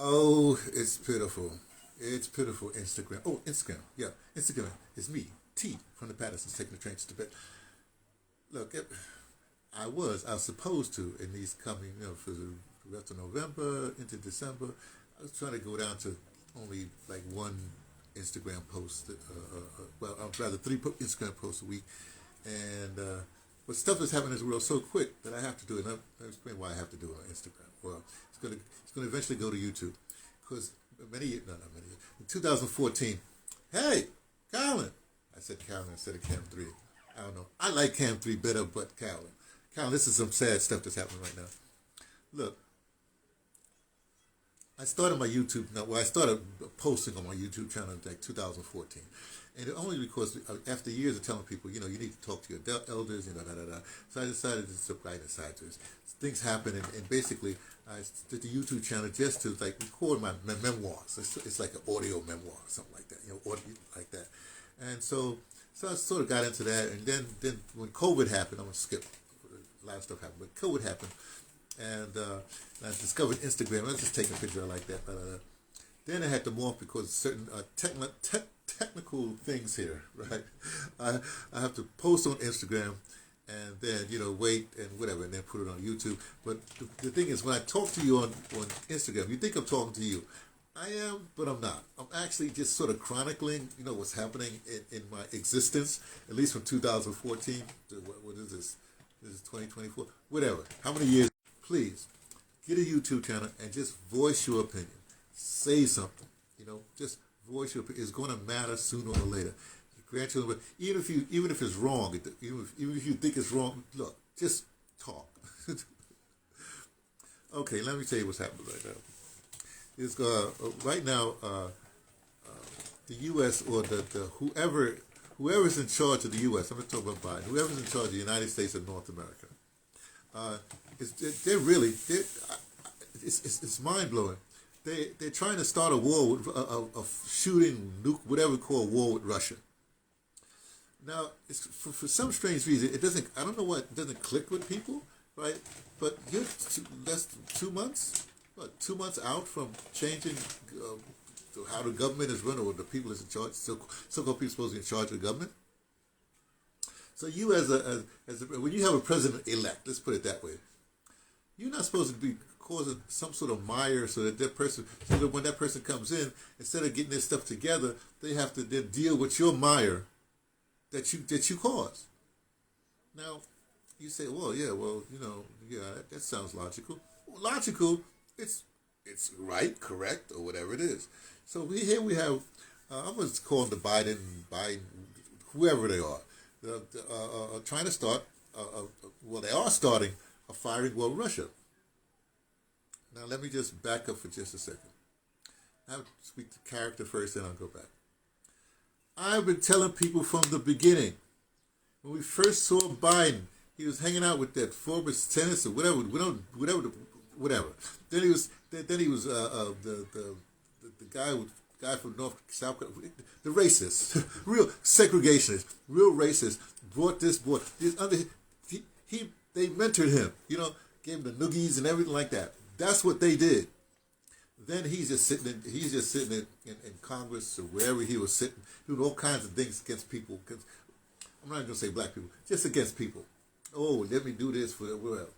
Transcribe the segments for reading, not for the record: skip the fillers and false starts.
Oh, it's pitiful. It's pitiful. Instagram. Oh, Instagram. Yeah, Instagram. It's me, T, from the Pattersons, taking the train to Tibet. Look, I was supposed to in these coming, for the rest of November into December. I was trying to go down to only like one Instagram post. Well, I'd rather Instagram posts a week, and but stuff is happening in this world so quick that I have to do it. And I'll explain why I have to do it on Instagram. Well, it's gonna eventually go to YouTube because many years, no, not many years, in 2014. Hey, Colin, I said Colin instead of Cam 3. I don't know. I like Cam 3 better, but Colin, this is some sad stuff that's happening right now. Look, I started my YouTube. Now, well, I started posting on my YouTube channel in like 2014, and only because after years of telling people, you need to talk to your elders, da da da. So I decided to subscribe aside to this. Things happen, and basically, I did the YouTube channel just to like record my memoirs. It's like an audio memoir, or something like that, audio like that. And so I sort of got into that, and then when COVID happened, I'm gonna skip. A lot of stuff happened, but COVID happened, and I discovered Instagram. I was just taking a picture like that. Then I had to morph because certain technical things here, right? I have to post on Instagram, and then wait and whatever, and then put it on YouTube. But the thing is, when I talk to you on Instagram, you think I'm talking to you. I am, but I'm not. I'm actually just sort of chronicling, what's happening in my existence, at least from 2014 to what is this? This is 2024. Whatever. How many years? Please get a YouTube channel and just voice your opinion. Say something. Just voice your opinion. It's going to matter sooner or later. Your grandchildren, even if it's wrong, even if you think it's wrong, look, just talk. Okay, let me tell you what's happening right now. Is right now the U.S. or the whoever's in charge of the U.S. I'm not talking about Biden. Whoever's in charge of the United States of North America, it's mind blowing. They're trying to start a war with a shooting nuke, whatever we call war with Russia. Now, for some strange reason, it doesn't. I don't know what, it doesn't click with people, right? But you're less than 2 months. 2 months out from changing how the government is run, or the people is in charge, so-called people supposed to be in charge of the government. So you when you have a president-elect, let's put it that way, you're not supposed to be causing some sort of mire so that when that person comes in, instead of getting their stuff together, they have to then deal with your mire that you caused. Now, you say, that sounds logical. Well, logical. It's right, correct, or whatever it is. So here we have, I'm going to call them the Biden, whoever they are, trying to start, they are starting a firing war with Russia. Now let me just back up for just a second. I'll speak to character first, then I'll go back. I've been telling people from the beginning, when we first saw Biden, he was hanging out with that former tennis or whatever. Then he was the guy from South Carolina, the racist, real segregationist, real racist. Brought this other. They mentored him, gave him the noogies and everything like that. That's what they did. Then he's just sitting in Congress or wherever he was sitting, doing all kinds of things against people. I'm not going to say black people, just against people. Oh, let me do this for whatever.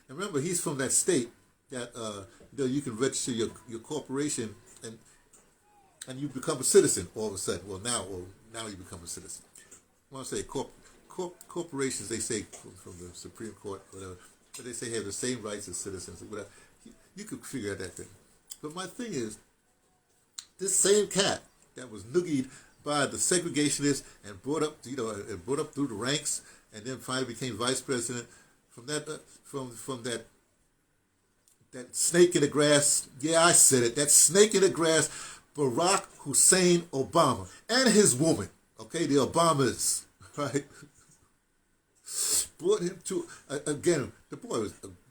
And remember, he's from that state that you can register your corporation and you become a citizen all of a sudden. Well, now you become a citizen. I want to say corporations, they say from the Supreme Court, whatever, but they say have the same rights as citizens. Whatever. You could figure out that thing. But my thing is, this same cat that was noogied by the segregationists and brought up through the ranks, and then finally became vice president. From that snake in the grass. Yeah, I said it. That snake in the grass, Barack Hussein Obama and his woman. Okay, the Obamas, right? Brought him to again. The boy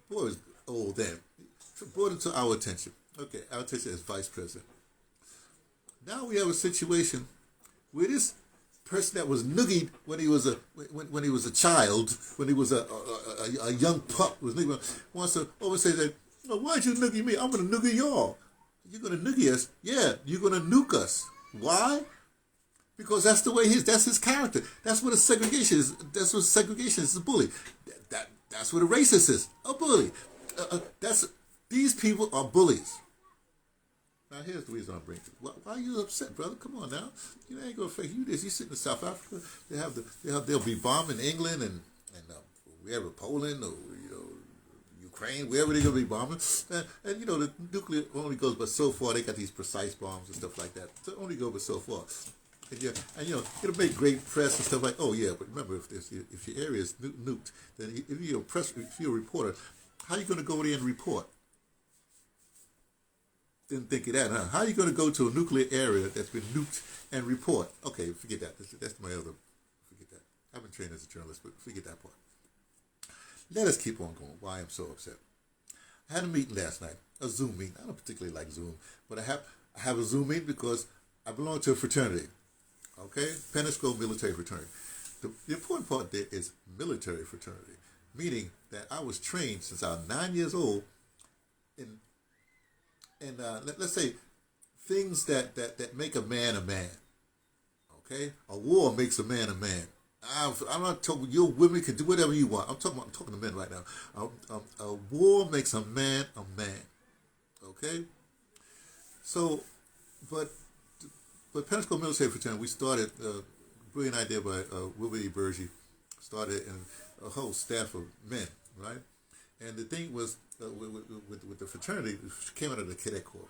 was old then. Brought him to our attention. Okay, our attention as vice president. Now we have a situation where this person that was noogied when he was a child, when he was a young pup, wants to always say that, why'd you noogie me? I'm gonna noogie y'all. You're going to nuke us? Yeah, you're going to nuke us. Why? Because that's the way that's his character. That's what a segregation is. That's what segregation is, a bully. That's what a racist is, a bully. These people are bullies. Now here's the reason I'm bringing it. Why are you upset, brother? Come on now. You ain't gonna fake you this. You sit in South Africa. They'll be bombing England and wherever, Poland or Ukraine, wherever they're gonna be bombing. And the nuclear only goes but so far. They got these precise bombs and stuff like that. So it only goes but so far. And it'll make great press and stuff like, oh yeah, but remember if your area is nuked, then if you're a reporter, how are you gonna go there and report? Didn't think of that, huh? How are you going to go to a nuclear area that's been nuked and report? Okay, forget that. That's my other. Forget that. I've been trained as a journalist, but forget that part. Let us keep on going. Why I'm so upset. I had a meeting last night, a Zoom meeting. I don't particularly like Zoom, but I have a Zoom meeting because I belong to a fraternity. Okay, Pentecost military fraternity. The important part there is military fraternity, meaning that I was trained since I was 9 years old in. And let's say things that make a man a man. Okay, a war makes a man a man. I'm not talking. Your women can do whatever you want. I'm talking to men right now. A war makes a man a man. Okay. So, but Pentecost Military Fraternity, we started. Brilliant idea by Wilbur E. Bergy. Started in a whole staff of men, right? And the thing was, with the fraternity, it came out of the Cadet Corps,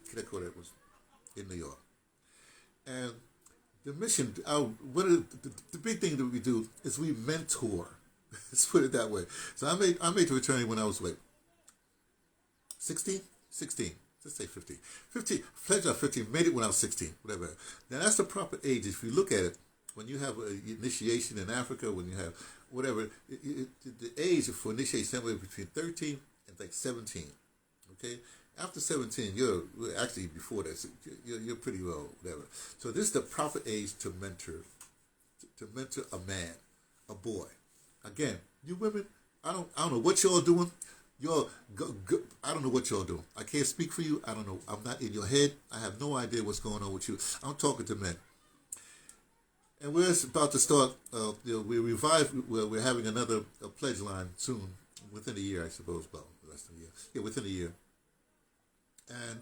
Cadet Corps that was in New York. And the mission, the big thing that we do is we mentor. Let's put it that way. So I made the fraternity when I was, 16? 16. Let's say 15. 15, pledged out 15, made it when I was 16, whatever. Now that's the proper age. If you look at it, when you have an initiation in Africa, when you have whatever, the age for initiation is somewhere between 13 and 17. Okay? After 17, you're actually before that, so you're pretty well, whatever. So this is the proper age to mentor a man, a boy. Again, you women, I don't know what y'all doing. I don't know what y'all doing. I can't speak for you. I don't know. I'm not in your head. I have no idea what's going on with you. I'm talking to men. And we're about to start, we're having another pledge line soon, within a year, I suppose, well, less than a year. Yeah, within a year. And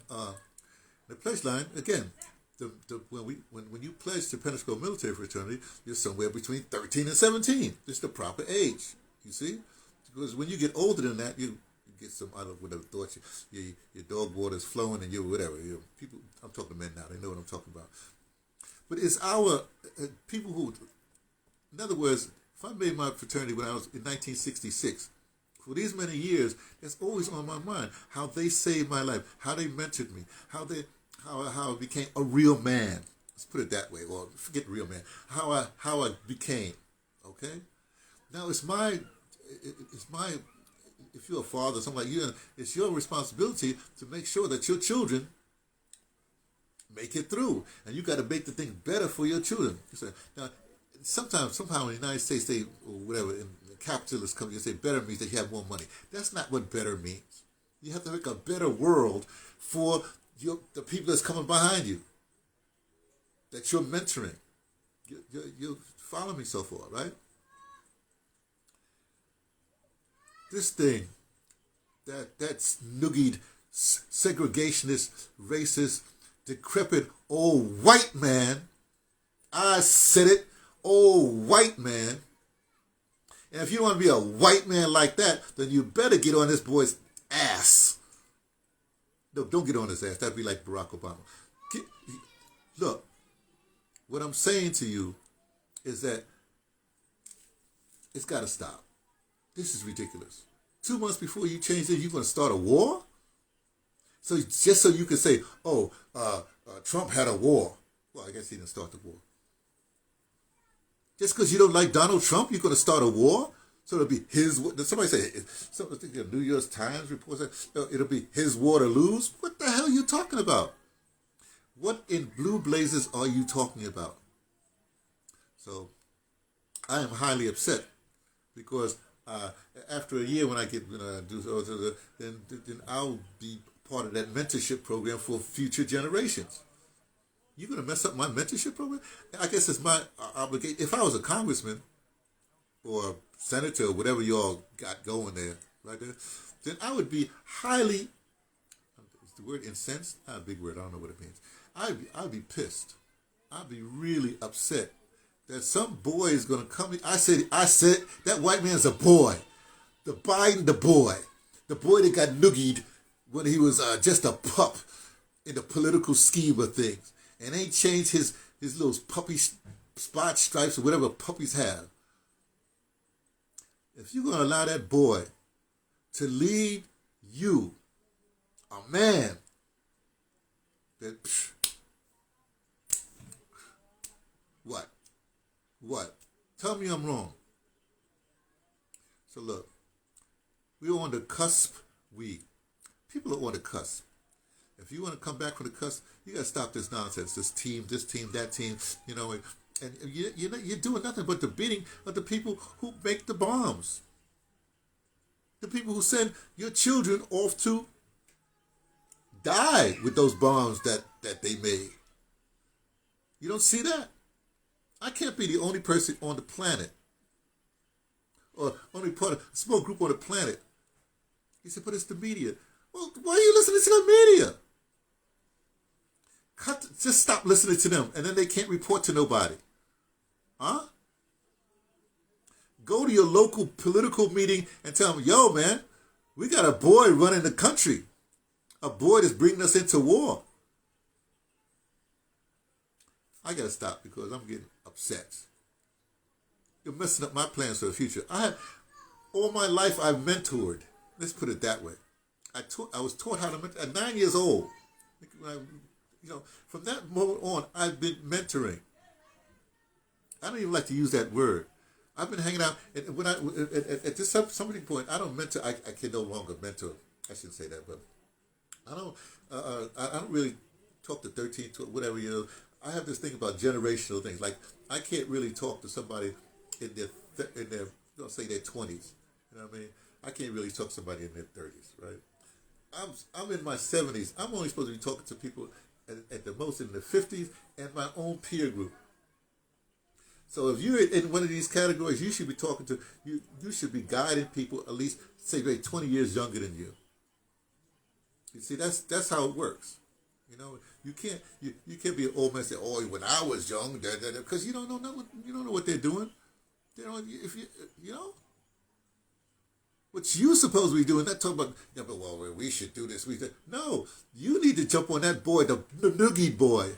the pledge line, again, when you pledge to Pentecost Military Fraternity, you're somewhere between 13 and 17. It's the proper age, you see? Because when you get older than that, you get some other whatever thoughts, your dog water's flowing and you whatever. People, I'm talking to men now, they know what I'm talking about. But it's our people who, in other words, if I made my fraternity when I was in 1966, for these many years, it's always on my mind how they saved my life, how they mentored me, how I became a real man. Let's put it that way, or forget real man. How I became. Okay. Now it's my. If you're a father, something like you, it's your responsibility to make sure that your children make it through, and you got to make the thing better for your children. Now, somehow in the United States, they or whatever in the capitalist country, they say better means that you have more money. That's not what better means. You have to make a better world for the people that's coming behind you, that you're mentoring. You follow me so far, right? This thing, that's noogied, segregationist, racist, decrepit old white man. I said it, old white man. And if you want to be a white man like that, then you better get on this boy's ass. No, don't get on his ass. That'd be like Barack Obama. Look, what I'm saying to you is that it's got to stop. This is ridiculous. 2 months before you change it, you're going to start a war? So just so you can say, Trump had a war. Well, I guess he didn't start the war. Just because you don't like Donald Trump, you're going to start a war? So it'll be his war. Somebody say, I think the New York Times reports that it'll be his war to lose. What the hell are you talking about? What in blue blazes are you talking about? So I am highly upset because after a year when I get then I'll be part of that mentorship program for future generations. You're going to mess up my mentorship program? I guess it's my obligation. If I was a congressman or senator or whatever you all got going there, right there, then I would be highly, is the word incensed? Not a big word, I don't know what it means. I'd be pissed. I'd be really upset that some boy is going to come. I said, that white man's a boy. The Biden, the boy that got noogied when he was just a pup in the political scheme of things, and ain't changed his little puppy spot stripes or whatever puppies have. If you're going to allow that boy to lead you, a man, then what? Tell me I'm wrong. So look, we're on the cusp. People are on the cusp. If you want to come back from the cusp, you got to stop this nonsense. This team, that team. You know, and you're doing nothing but the beating of the people who make the bombs. The people who send your children off to die with those bombs that they made. You don't see that? I can't be the only person on the planet, or only part of a small group on the planet. He said, but it's the media. Well, why are you listening to the media? Just stop listening to them, and then they can't report to nobody. Huh? Go to your local political meeting and tell them, yo, man, we got a boy running the country. A boy that's bringing us into war. I got to stop because I'm getting upset. You're messing up my plans for the future. All my life I've mentored. Let's put it that way. I was taught how to mentor at 9 years old. From that moment on, I've been mentoring. I don't even like to use that word. I've been hanging out, and when at this somebody point, I don't mentor. I can no longer mentor. I shouldn't say that, but I don't really talk to 13, 12, whatever, I have this thing about generational things. Like, I can't really talk to somebody in their say their 20s. You know what I mean? I can't really talk to somebody in their 30s, right? I'm in my 70s. I'm only supposed to be talking to people at the most in the 50s and my own peer group. So if you're in one of these categories, you should be talking to, you should be guiding people at least, say, maybe 20 years younger than you. You see, that's how it works. You can't be an old man and say, oh, when I was young, because you don't know what they're doing. What you supposed to be doing, not talking about, well, we should do this. No, you need to jump on that boy, the noogie boy.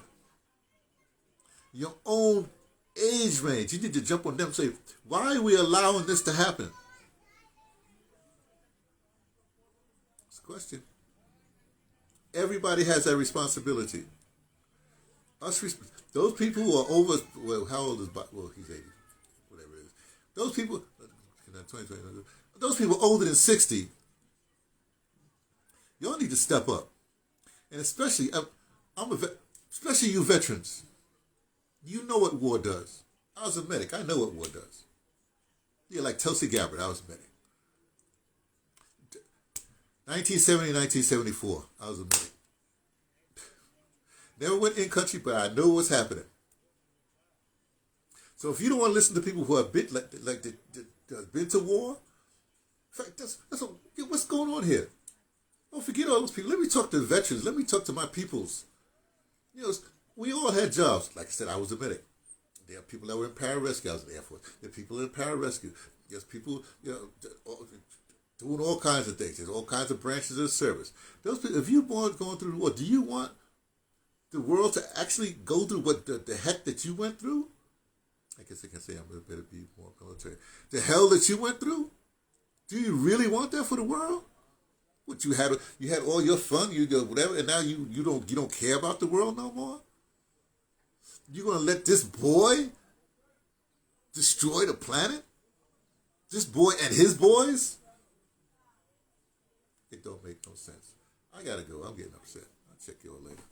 Your own age range. You need to jump on them and say, why are we allowing this to happen? It's a question. Everybody has that responsibility. Those people who are over, well, how old is, well, he's 80, whatever it is. Those people, 20, those people older than 60, y'all need to step up. And especially, especially you veterans. You know what war does. I was a medic. I know what war does. Yeah, like Tulsi Gabbard, I was a medic. 1970, 1974, I was a medic. Never went in country, but I know what's happening. So if you don't want to listen to people who have been been to war, in fact, what's going on here? Don't forget all those people. Let me talk to the veterans. Let me talk to my peoples. We all had jobs. Like I said, I was a medic. There are people that were in pararescue. I was in the Air Force. There are people in pararescue. There's people, doing all kinds of things. There's all kinds of branches of service. Those people, if you're going through the war, do you want the world to actually go through what the heck that you went through? I guess I can say I'm a better be more military. The hell that you went through? Do you really want that for the world? What you had all your fun, you do whatever, and now you don't care about the world no more? You gonna let this boy destroy the planet? This boy and his boys? It don't make no sense. I gotta go. I'm getting upset. I'll check you all later.